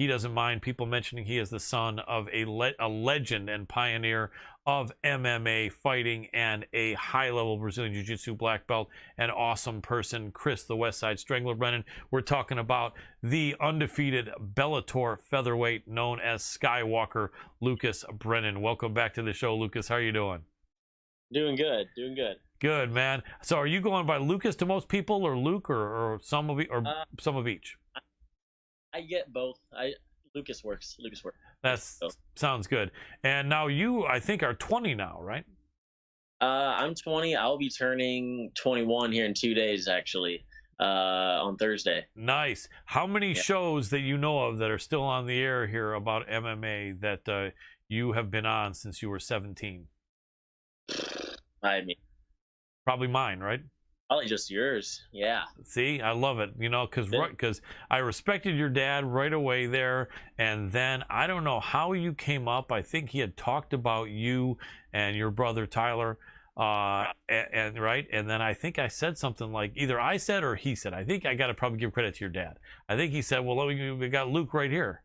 he doesn't mind people mentioning he is the son of a legend and pioneer of MMA fighting and a high-level Brazilian Jiu-Jitsu black belt, an awesome person, Chris the Westside Strangler Brennan. We're talking about the undefeated Bellator featherweight known as Skywalker, Lucas Brennan. Welcome back to the show, Lucas. How are you doing? Doing good, doing good. Good, man. So are you going by Lucas to most people, or Luke, or some of some of each? I get both. Lucas works. Lucas works. Sounds good. And now you, I think, are 20 now, right? I'm 20. I'll be turning 21 here in 2 days, actually, on Thursday. Nice. How many shows that you know of that are still on the air here about MMA that you have been on since you were 17? I mean, probably mine, right? Probably just yours. Yeah. See, I love it, you know, because I respected your dad right away there, and then I don't know how you came up. I think he had talked about you and your brother Tyler, and then I think I said something like, either I said or he said. I think I got to probably give credit to your dad. I think he said, "Well, we got Luke right here."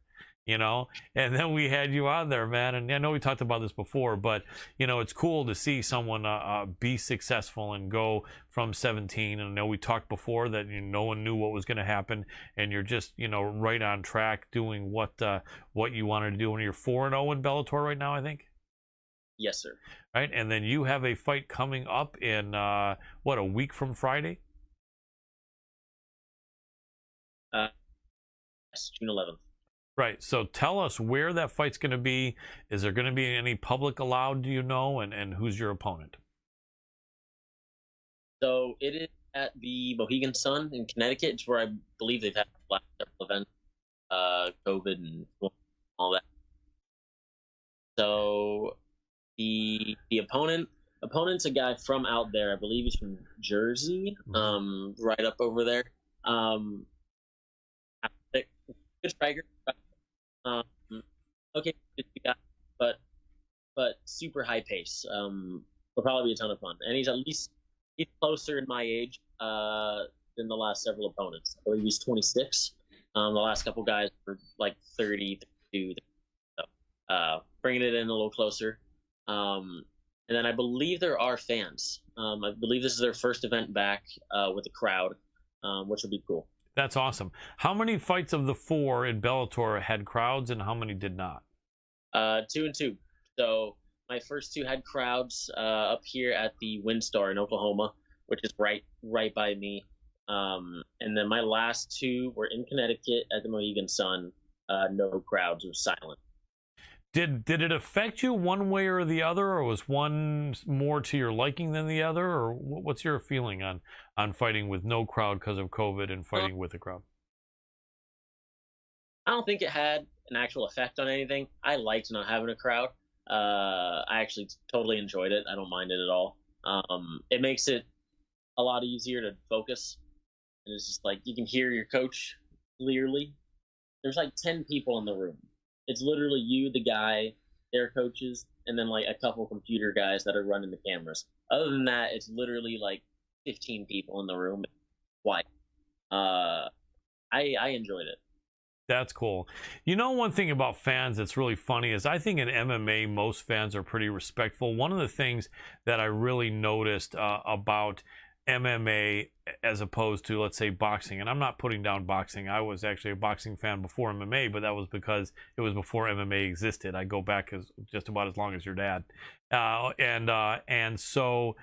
You know, and then we had you on there, man. And I know we talked about this before, but you know, it's cool to see someone be successful and go from 17. And I know we talked before that no one knew what was going to happen, and you're just, you know, right on track doing what you wanted to do. And you're 4-0 in Bellator right now, I think. Yes, sir. Right, and then you have a fight coming up in a week from Friday. June 11th. Right. So tell us where that fight's going to be. Is there going to be any public allowed, do you know? And who's your opponent? So it is at the Mohegan Sun in Connecticut. It's where I believe they've had last several events, COVID and all that. So the opponent's a guy from out there. I believe he's from Jersey, right up over there. Good striker. Okay, but super high pace. Will probably be a ton of fun, and he's closer in my age than the last several opponents. I believe he's 26. The last couple guys were like 30, 32. So, bringing it in a little closer. And then I believe there are fans. I believe this is their first event back with a crowd, which will be cool. That's awesome. How many fights of the 4 in Bellator had crowds, and how many did not? 2 and 2. So my first 2 had crowds up here at the WinStar in Oklahoma, which is right by me. And then my last 2 were in Connecticut at the Mohegan Sun. No crowds, it was silent. Did it affect you one way or the other, or was one more to your liking than the other, or what's your feeling on fighting with no crowd because of COVID and fighting with a crowd? I don't think it had an actual effect on anything. I liked not having a crowd. I actually totally enjoyed it. I don't mind it at all. It makes it a lot easier to focus, and it's just like you can hear your coach clearly. There's like 10 people in the room. It's literally you, the guy, their coaches, and then like a couple computer guys that are running the cameras. Other than that, it's literally like 15 people in the room. Why? I enjoyed it. That's cool. You know, one thing about fans that's really funny is I think in MMA, most fans are pretty respectful. One of the things that I really noticed about MMA as opposed to, let's say, boxing, and I'm not putting down boxing. I was actually a boxing fan before MMA, but that was because it was before MMA existed. I go back just about as long as your dad, and so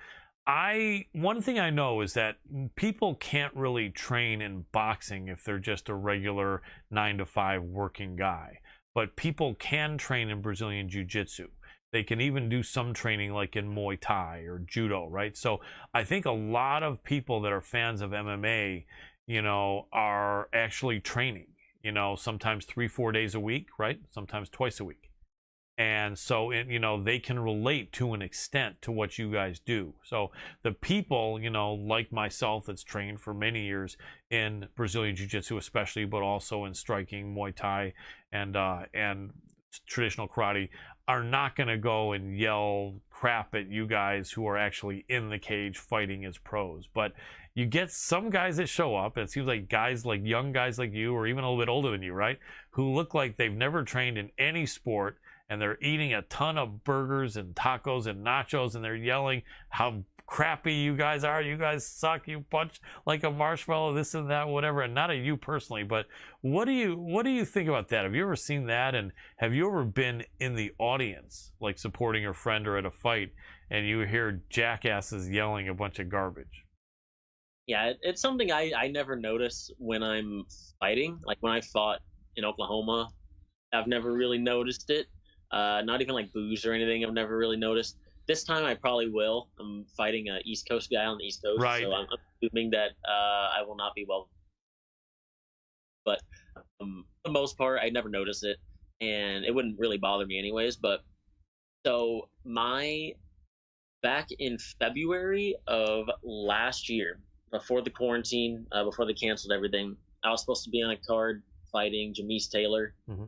one thing I know is that people can't really train in boxing if they're just a regular 9-to-5 working guy, but people can train in Brazilian Jiu-Jitsu. They can even do some training like in Muay Thai or Judo, right? So I think a lot of people that are fans of MMA, you know, are actually training, you know, sometimes 3-4 days a week, right? Sometimes twice a week. And so, you know, they can relate to an extent to what you guys do. So the people, you know, like myself that's trained for many years in Brazilian Jiu-Jitsu especially, but also in striking, Muay Thai, and traditional karate, are not going to go and yell crap at you guys who are actually in the cage fighting as pros. But you get some guys that show up. It seems like guys, like young guys like you, or even a little bit older than you, right? Who look like they've never trained in any sport, and they're eating a ton of burgers and tacos and nachos, and they're yelling how crappy you guys are. You guys suck. You punch like a marshmallow, this and that, whatever. And not at you personally, but what do you think about that? Have you ever seen that? And have you ever been in the audience, like supporting a friend or at a fight, and you hear jackasses yelling a bunch of garbage? Yeah, it's something I never notice when I'm fighting. Like when I fought in Oklahoma, I've never really noticed it. Not even like boos or anything, I've never really noticed. This time I probably will. I'm fighting an East Coast guy on the East Coast, right. So I'm assuming that I will not be well. But for the most part, I never notice it, and it wouldn't really bother me anyways. But so back in February of last year, before the quarantine, before they canceled everything, I was supposed to be on a card fighting Jamise Taylor. Mm-hmm.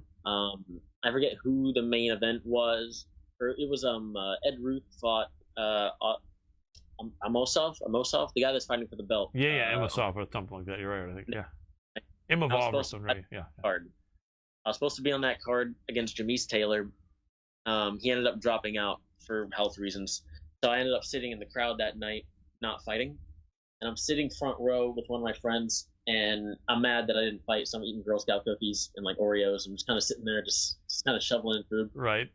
I forget who the main event was. Or it was Ed Ruth fought Amosov, the guy that's fighting for the belt. Yeah, Amosov or something like that. You're right, I think. Yeah, Imavov or something. Right? Yeah. Card. I was supposed to be on that card against Jamise Taylor. He ended up dropping out for health reasons, so I ended up sitting in the crowd that night, not fighting. And I'm sitting front row with one of my friends, and I'm mad that I didn't fight. So I'm eating Girl Scout cookies and like Oreos. I'm just kind of sitting there, just kind of shoveling food. Right.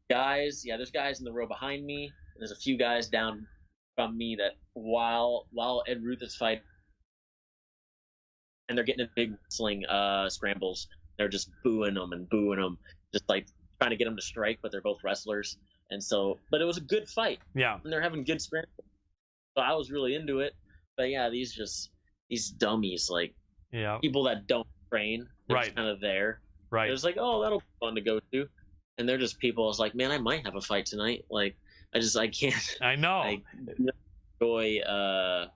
There's guys in the row behind me, and there's a few guys down from me that while Ed Ruth is fighting, and they're getting in big wrestling scrambles, they're just booing them, just like trying to get them to strike, but they're both wrestlers, and so, but it was a good fight. Yeah, and they're having good scrambles, so I was really into it. But yeah, these dummies, like people that don't train, they're just kind of there. Right. It's like, oh, that'll be fun to go to. And they're just people. I was like, man, I might have a fight tonight. Like, I can't. I know. I enjoy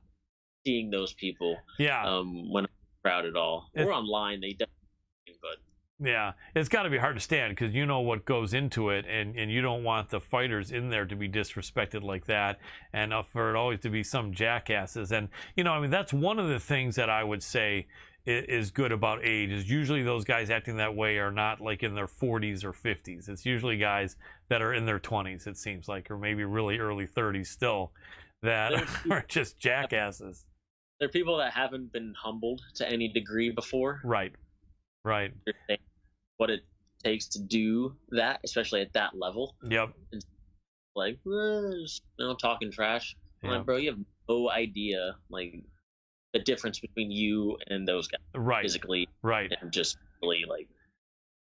seeing those people. Yeah. When I'm crowded all or online, they definitely. But yeah, it's got to be hard to stand because you know what goes into it, and you don't want the fighters in there to be disrespected like that, and for it always to be some jackasses. And I mean, that's one of the things that I would say is good about age, is usually those guys acting that way are not like in their 40s or 50s. It's usually guys that are in their 20s, it seems like, or maybe really early 30s still, that are just jackasses. They're people that haven't been humbled to any degree before. Right. What it takes to do that, especially at that level. Yep. It's like, talking trash. Yeah. Like, bro, you have no idea, like, the difference between you and those guys, right? Physically, right, and just really like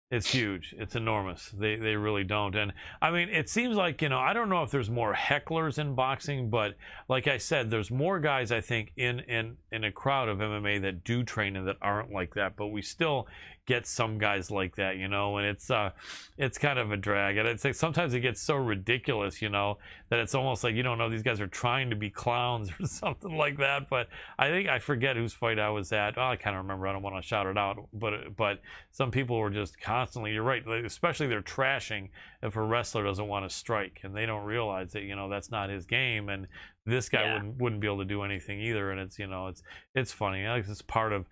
it's huge. It's enormous. They really don't. And I mean, it seems like I don't know if there's more hecklers in boxing, but like I said, there's more guys I think in a crowd of MMA that do train and that aren't like that. But we still get some guys like that, and it's kind of a drag. And it's like sometimes it gets so ridiculous, that it's almost like you don't know these guys are trying to be clowns or something like that. But I forget whose fight I was at. Well, I kind of remember. I don't want to shout it out, but some people were just constantly. You're right, especially they're trashing if a wrestler doesn't want to strike, and they don't realize that that's not his game, and this guy wouldn't be able to do anything either. And it's funny. It's part of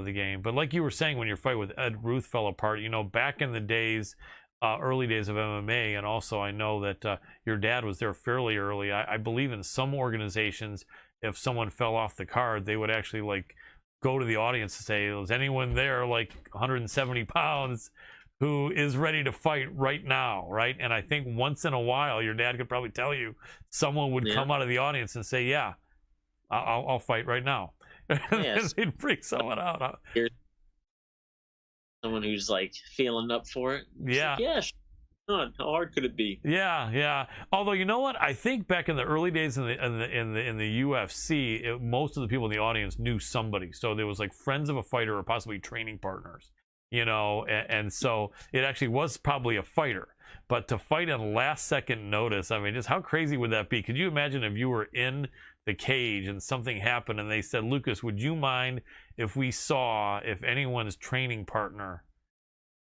the game. But like you were saying, when your fight with Ed Ruth fell apart, back in the days, early days of MMA, and also I know that your dad was there fairly early. I believe in some organizations, if someone fell off the card, they would actually like go to the audience and say, is anyone there like 170 pounds who is ready to fight right now, right? And I think once in a while, your dad could probably tell you, someone would come out of the audience and say, yeah, I'll fight right now. Yes. And they'd freak someone out. Here's someone who's like feeling up for it. Yeah. Like, how hard could it be? Yeah. Although you know what, I think back in the early days in the UFC, most of the people in the audience knew somebody, so there was like friends of a fighter or possibly training partners, and so it actually was probably a fighter. But to fight on last second notice, I mean, just how crazy would that be? Could you imagine if you were in the cage and something happened and they said, Lucas, would you mind if we saw if anyone's training partner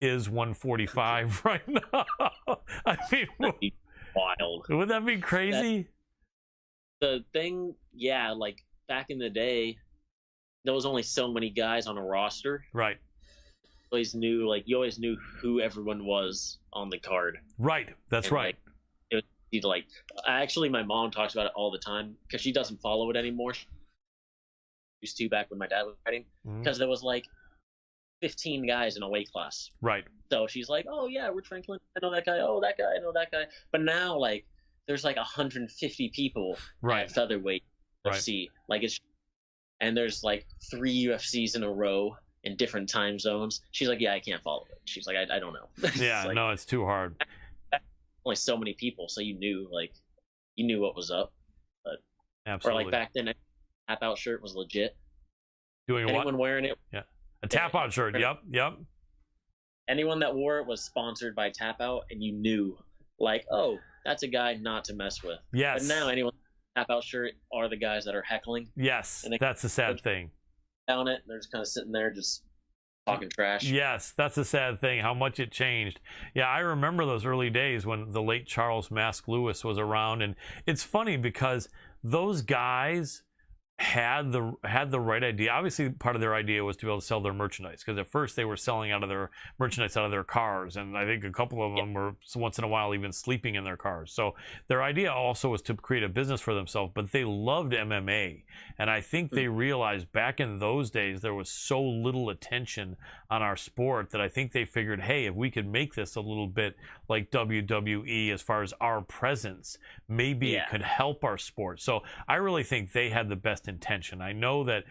is 145 right now? I mean, That'd be wild. would that be crazy? The thing, yeah, like back in the day, there was only so many guys on a roster. Right. You always knew who everyone was on the card. Right. That's And, right. like, it would be like, actually, my mom talks about it all the time because she doesn't follow it anymore. She used to back when my dad was fighting, because there was like 15 guys in a weight class. Right. So she's like, oh yeah, Rich Franklin, I know that guy. Oh, that guy, I know that guy. But now, like, there's like 150 people Right. at featherweight UFC. Like and there's like 3 UFCs in a row in different time zones. She's like, yeah, I can't follow it. She's like, I don't know. Yeah, like, no, it's too hard. only so many people, so you knew what was up. But Absolutely. or like back then, Tapout shirt was legit. Doing Anyone what? wearing it? Yeah, a Tapout shirt. Yep. Anyone that wore it was sponsored by Tapout, and you knew, like, oh, that's a guy not to mess with. Yes. But now anyone Tapout shirt are the guys that are heckling. Yes, that's the sad thing. Down it, they're just kind of sitting there, just talking trash. Yes, that's the sad thing, how much it changed. Yeah, I remember those early days when the late Charles Mask Lewis was around, and it's funny because those guys had the right idea. Obviously, part of their idea was to be able to sell their merchandise, because at first they were selling out of their merchandise out of their cars, and I think a couple of them were once in a while even sleeping in their cars. So their idea also was to create a business for themselves, but they loved MMA, and I think they realized back in those days there was so little attention on our sport that I think they figured, hey, if we could make this a little bit like WWE as far as our presence, maybe it could help our sport. So I really think they had the best intention. I know that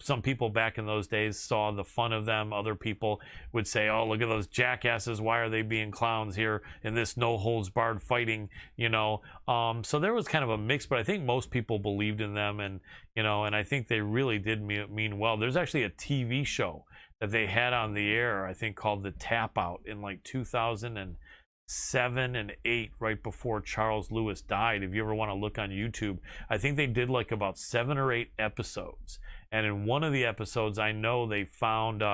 some people back in those days saw the fun of them. Other people would say, oh, look at those jackasses, why are they being clowns here in this no holds barred fighting, so there was kind of a mix, but I think most people believed in them, and I think they really did mean well. There's actually a TV show that they had on the air, I think, called the Tapout in like 2007 and 8, right before Charles Lewis died. If you ever want to look on YouTube, I think they did like about 7 or 8 episodes. And in one of the episodes, I know they found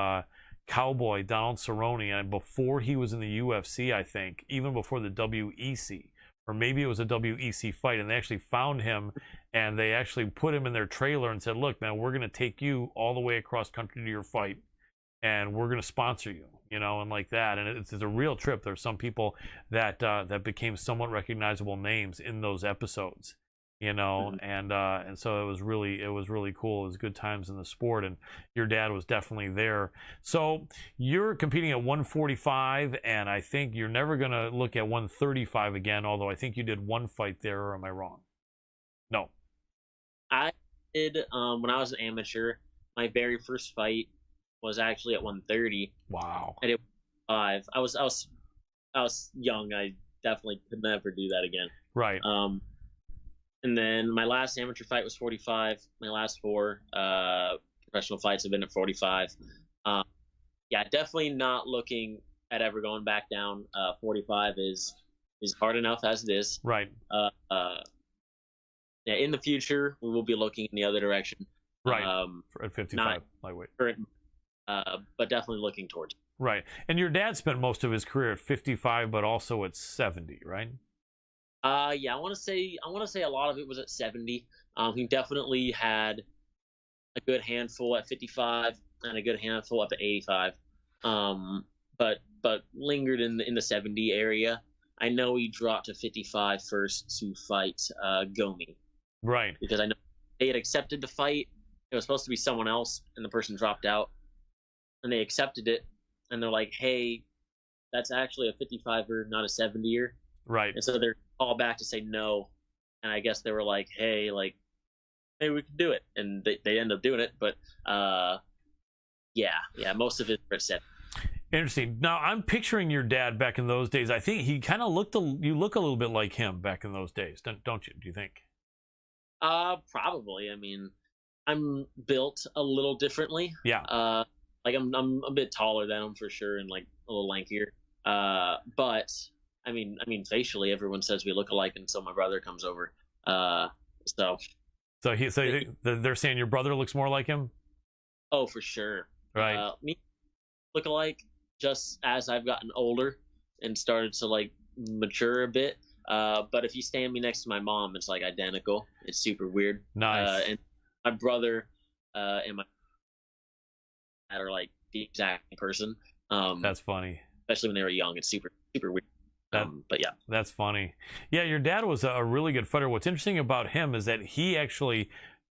Cowboy Donald Cerrone, and before he was in the UFC, I think, even before the WEC, or maybe it was a WEC fight, and they actually found him, and they actually put him in their trailer and said, look, man, we're going to take you all the way across country to your fight, and we're going to sponsor you, and like that. And it's a real trip. There's some people that became somewhat recognizable names in those episodes, and so it was really cool. It was good times in the sport, and your dad was definitely there. So you're competing at 145, and I think you're never going to look at 135 again, although I think you did one fight there, or am I wrong? No. I did, when I was an amateur, my very first fight was actually at 130. Wow. And it was 5. I was young. I definitely could never do that again. Right. And then my last amateur fight was 45. My last 4 professional fights have been at 45. Definitely not looking at ever going back down. 45 is hard enough as it is. Right. In the future, we will be looking in the other direction. Right. At 55 lightweight. But definitely looking towards. Right. And your dad spent most of his career at 55, but also at 70, right? I want to say a lot of it was at 70. He definitely had a good handful at 55 and a good handful up to 85. But lingered in the 70 area. I know he dropped to 55 first to fight Gomi. Right. Because I know they had accepted the fight. It was supposed to be someone else, and the person dropped out. And they accepted it, and they're like, hey, that's actually a 55er, not a 70er. Right. And so they're called back to say no. And I guess they were like, hey, we can do it. And they end up doing it. But, most of it are set. Interesting. Now, I'm picturing your dad back in those days. I think he kind of you look a little bit like him back in those days, don't you? Do you think? Probably. I mean, I'm built a little differently. Yeah. I'm a bit taller than him for sure, and like a little lankier. But I mean, facially, everyone says we look alike until my brother comes over. So they're saying your brother looks more like him? Oh, for sure. Right. Me look alike just as I've gotten older and started to like mature a bit. But if you stand me next to my mom, it's like identical. It's super weird. Nice. And my brother and my dad are like the exact same person. That's funny. Especially when they were young, it's super super weird. But yeah, that's funny. Yeah, your dad was a really good fighter. What's interesting about him is that he actually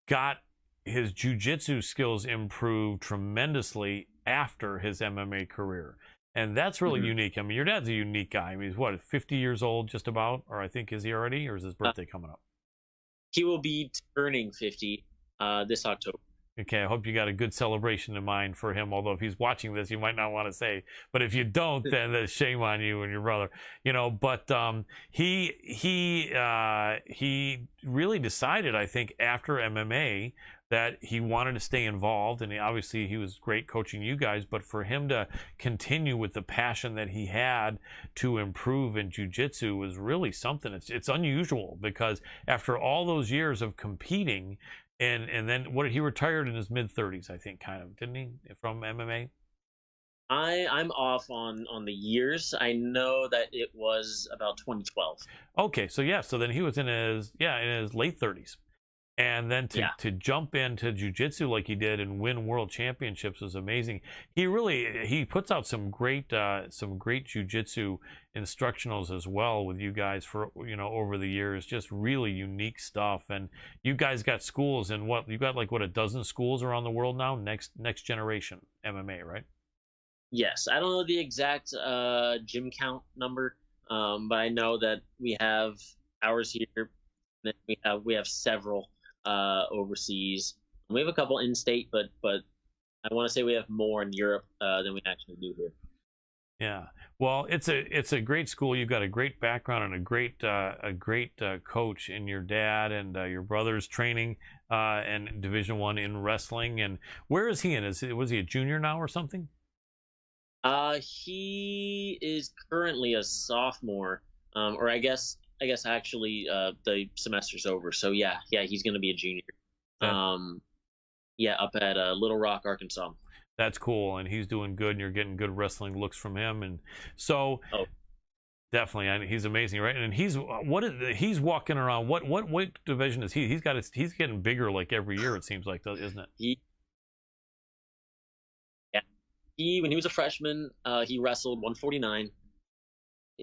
got his jiu-jitsu skills improved tremendously after his MMA career. And that's really unique. I mean, your dad's a unique guy. I mean, he's what, 50 years old just about? Or I think, is he already? Or is his birthday coming up? He will be turning 50 this October. Okay, I hope you got a good celebration in mind for him. Although if he's watching this, you might not want to say. But if you don't, then there's shame on you and your brother. You know. But he really decided, I think, after MMA that he wanted to stay involved, and obviously he was great coaching you guys. But for him to continue with the passion that he had to improve in jiu-jitsu was really something. It's unusual because after all those years of competing. And then he retired in his mid-30s, I think, kind of, didn't he, from MMA? I'm off on the years. I know that it was about 2012. Okay, so yeah, so then he was in his late 30s. And then to jump into jiu-jitsu like he did and win world championships was amazing. He puts out some great jiu-jitsu instructionals as well with you guys for over the years. Just really unique stuff. And you guys got schools, and you got like a dozen schools around the world now. Next generation MMA, right? Yes, I don't know the exact gym count number, but I know that we have ours here. And then we have several overseas. We have a couple in state, but I want to say we have more in Europe than we actually do here. Yeah, well, it's a great school. You've got a great background and a great coach in your dad and your brother's training and Division I in wrestling. And where is he in? Was he a junior now or something? He is currently a sophomore, or I guess actually the semester's over. So yeah, he's going to be a junior. Up at Little Rock, Arkansas. That's cool, and he's doing good, and you're getting good wrestling looks from him, and so definitely, he's amazing, right? And he's walking around. What division is he? He's getting bigger like every year. It seems like, isn't it? When he was a freshman, he wrestled 149.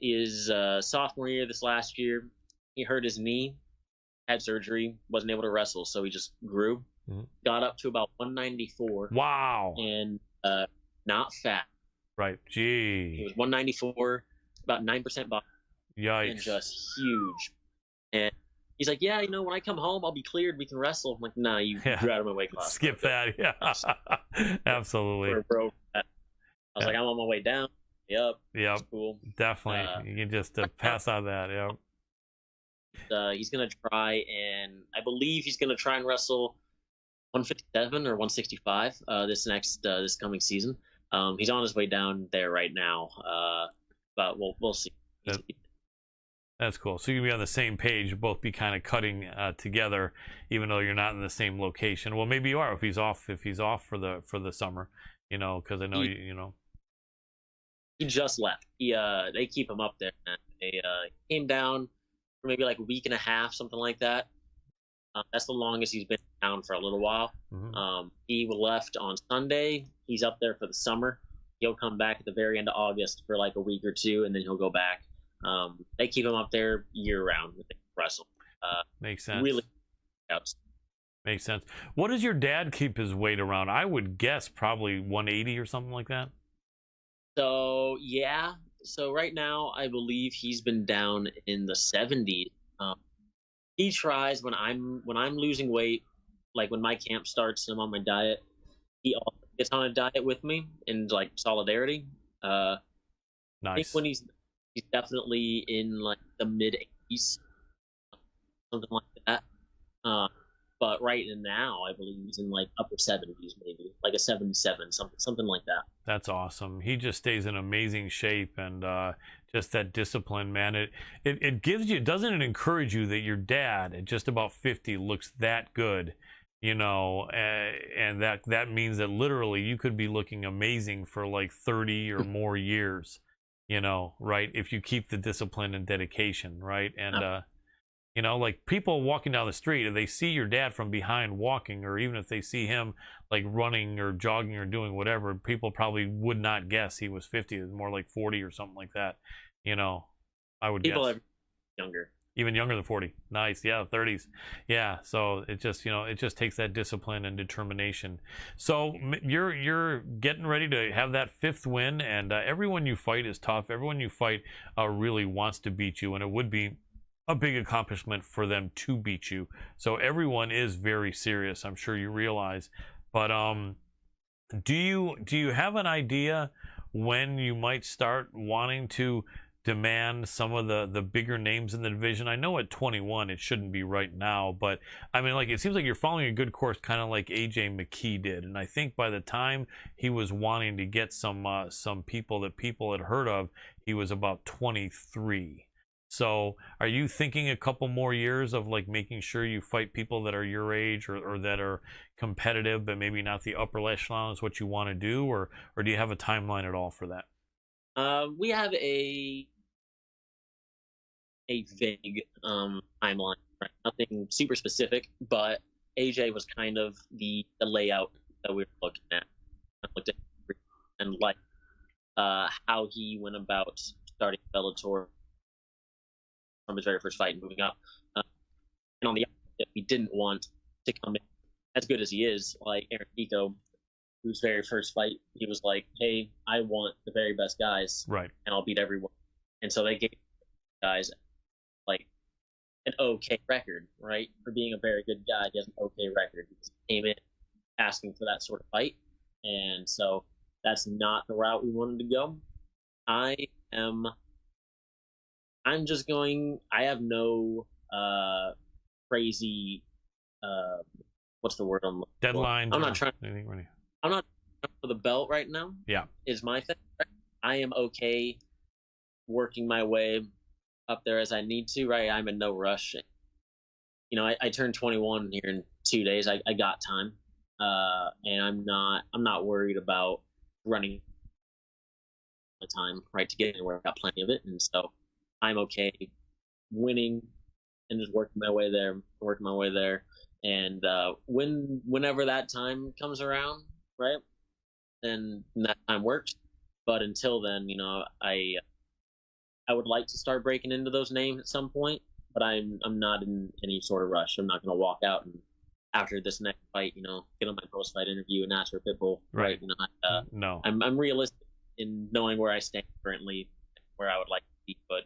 His sophomore year, this last year, he hurt his knee, had surgery, wasn't able to wrestle, so he just grew, got up to about 194. Wow! And not fat. Right. Gee. He was 194, about 9% body. Yikes! And just huge. And he's like, yeah, when I come home, I'll be cleared. We can wrestle. I'm like, nah, you grew out of my weight class. Skip that. Yeah. Absolutely. I was like, I'm on my way down. Yep. Cool. Definitely. You can just pass on that. Yep. He's gonna try, and I believe he's gonna try and wrestle 157 or 165 this coming season. He's on his way down there right now, but we'll see. That's cool. So you can be on the same page, both be kind of cutting together, even though you're not in the same location. Well, maybe you are if he's off for the summer, because I know you know. He just left. They keep him up there. They came down for maybe like a week and a half, something like that. That's the longest he's been down for a little while. He left on Sunday. He's up there for the summer. He'll come back at the very end of August for like a week or two, and then he'll go back. They keep him up there year round with wrestle. Makes sense. Really, makes sense. What does your dad keep his weight around? I would guess probably 180 or something like that. So yeah. So right now, I believe he's been down in the 70s. He tries when I'm losing weight, like when my camp starts and I'm on my diet. He also gets on a diet with me in like solidarity. Nice. I think when he's definitely in like the mid 80s, something like that. But right now, I believe he's in like upper 70s, maybe like a 77, something like that. That's awesome. He just stays in amazing shape, and just that discipline, man. It gives you, doesn't it encourage you that your dad at just about 50 looks that good, and that means that literally you could be looking amazing for like 30 or more years. you know, right? If you keep the discipline and dedication, right? And Yeah. you know, like people walking down the street, if they see your dad from behind walking, or even if they see him like running or jogging or doing whatever, people probably would not guess he was 50. It's more like 40 or something like that. You know, I would People guess. are younger. Even younger than 40. Nice. Yeah, 30s. Yeah, so it just, you know, it just takes that discipline and determination. So you're getting ready to have that 5th win, and everyone you fight is tough. Everyone you fight really wants to beat you, and it would be a big accomplishment for them to beat you. So everyone is very serious, I'm sure you realize. But do you have an idea when you might start wanting to demand some of the bigger names in the division? I know at 21 it shouldn't be right now, but I mean, like, it seems like you're following a good course, kind of like AJ McKee did. And I think by the time he was wanting to get some people that people had heard of, he was about 23. So are you thinking a couple more years of like making sure you fight people that are your age, or that are competitive but maybe not the upper echelon is what you want to do, or do you have a timeline at all for that? We have a vague timeline, right? Nothing super specific, but AJ was kind of the layout that we were looking at. I looked at and like how he went about starting Bellator from his very first fight and moving up. And on the opposite, we didn't want to come in as good as he is, like Aaron Pico, whose very first fight, he was like, "Hey, I want the very best guys, Right. and I'll beat everyone." And so they gave guys like an okay record, right? For being a very good guy, he has an okay record. He just came in asking for that sort of fight, and so that's not the route we wanted to go. I am. I'm just going. I have no crazy. What's the word I'm looking for? Deadlines. I'm not trying. Anything really? I'm not for the belt right now. Yeah. Is my thing. I am okay working my way up there as I need to. Right. I'm in no rush. You know, I turned 21 here in 2 days. I got time, and I'm not worried about running the time right to get anywhere. I've got plenty of it, and so I'm okay winning and just working my way there. And whenever that time comes around, right, then that time works. But until then, you know, I would like to start breaking into those names at some point, but I'm not in any sort of rush. I'm not going to walk out and after this next fight, you know, get on my post-fight interview and ask for Pitbull. Right. You know, No. I'm realistic in knowing where I stand currently, where I would like to be, but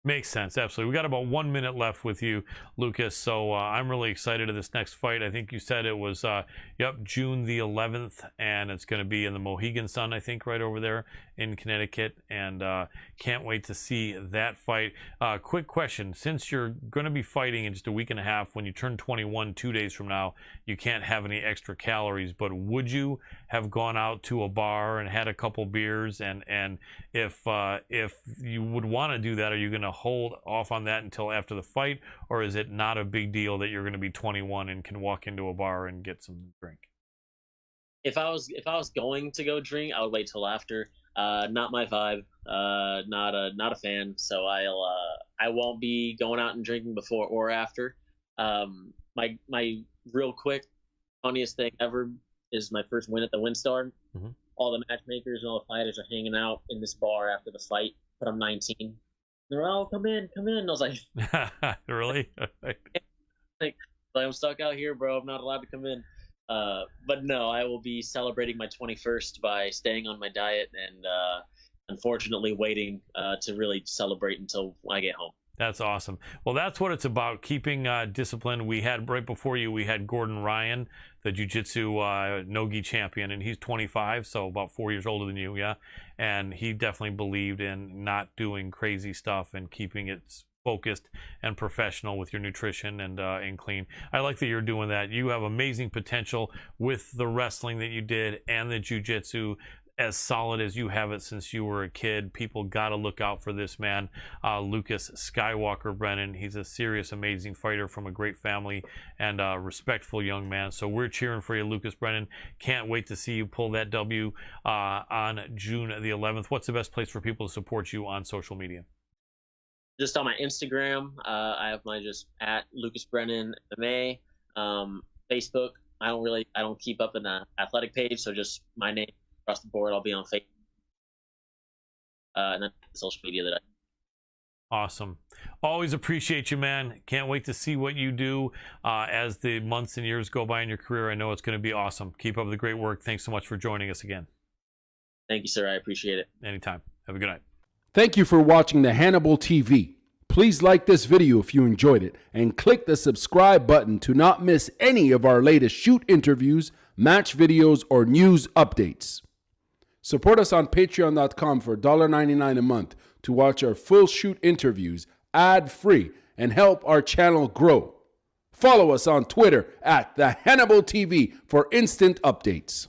Makes sense. Absolutely. We got about 1 minute left with you, Lucas. So I'm really excited to this next fight. I think you said it was, June the 11th, and it's going to be in the Mohegan Sun, I think, right over there in Connecticut. And can't wait to see that fight. Quick question. Since you're going to be fighting in just a week and a half, when you turn 21 2 days from now, you can't have any extra calories, but would you have gone out to a bar and had a couple beers? And if you would want to do that, are you going to hold off on that until after the fight, or is it not a big deal that you're going to be 21 and can walk into a bar and get some drink? If I was going to go drink, I would wait till after. Not my vibe. Not a fan. So I won't be going out and drinking before or after. My real quick funniest thing ever is my first win at the WinStar. Mm-hmm. All the matchmakers and all the fighters are hanging out in this bar after the fight, but I'm 19. They're all, come in. I was like, really? like I'm stuck out here, bro. I'm not allowed to come in. But no, I will be celebrating my 21st by staying on my diet and unfortunately waiting to really celebrate until I get home. That's awesome. Well, that's what it's about, keeping discipline. We had, right before you, we had Gordon Ryan, the jiu-jitsu no-gi champion, and he's 25, so about 4 years older than you, yeah? And he definitely believed in not doing crazy stuff and keeping it focused and professional with your nutrition and clean. I like that you're doing that. You have amazing potential with the wrestling that you did and the jiu-jitsu. as solid as you have it since you were a kid. People got to look out for this man, Lucas Skywalker Brennan. He's a serious, amazing fighter from a great family and a respectful young man. So we're cheering for you, Lucas Brennan. Can't wait to see you pull that W on June the 11th. What's the best place for people to support you on social media? Just on my Instagram, I have my just at Lucas Brennan MMA. Facebook, I don't keep up in the athletic page, so just my name across the board. I'll be on Facebook, and then social media that Awesome. Always appreciate you, man. Can't wait to see what you do as the months and years go by in your career. I know it's going to be awesome. Keep up the great work. Thanks so much for joining us again. Thank you, sir. I appreciate it. Anytime. Have a good night. Thank you for watching the Hannibal TV. Please like this video if you enjoyed it and click the subscribe button to not miss any of our latest shoot interviews, match videos, or news updates. Support us on patreon.com for $1.99 a month to watch our full shoot interviews ad-free and help our channel grow. Follow us on Twitter at the Hannibal TV for instant updates.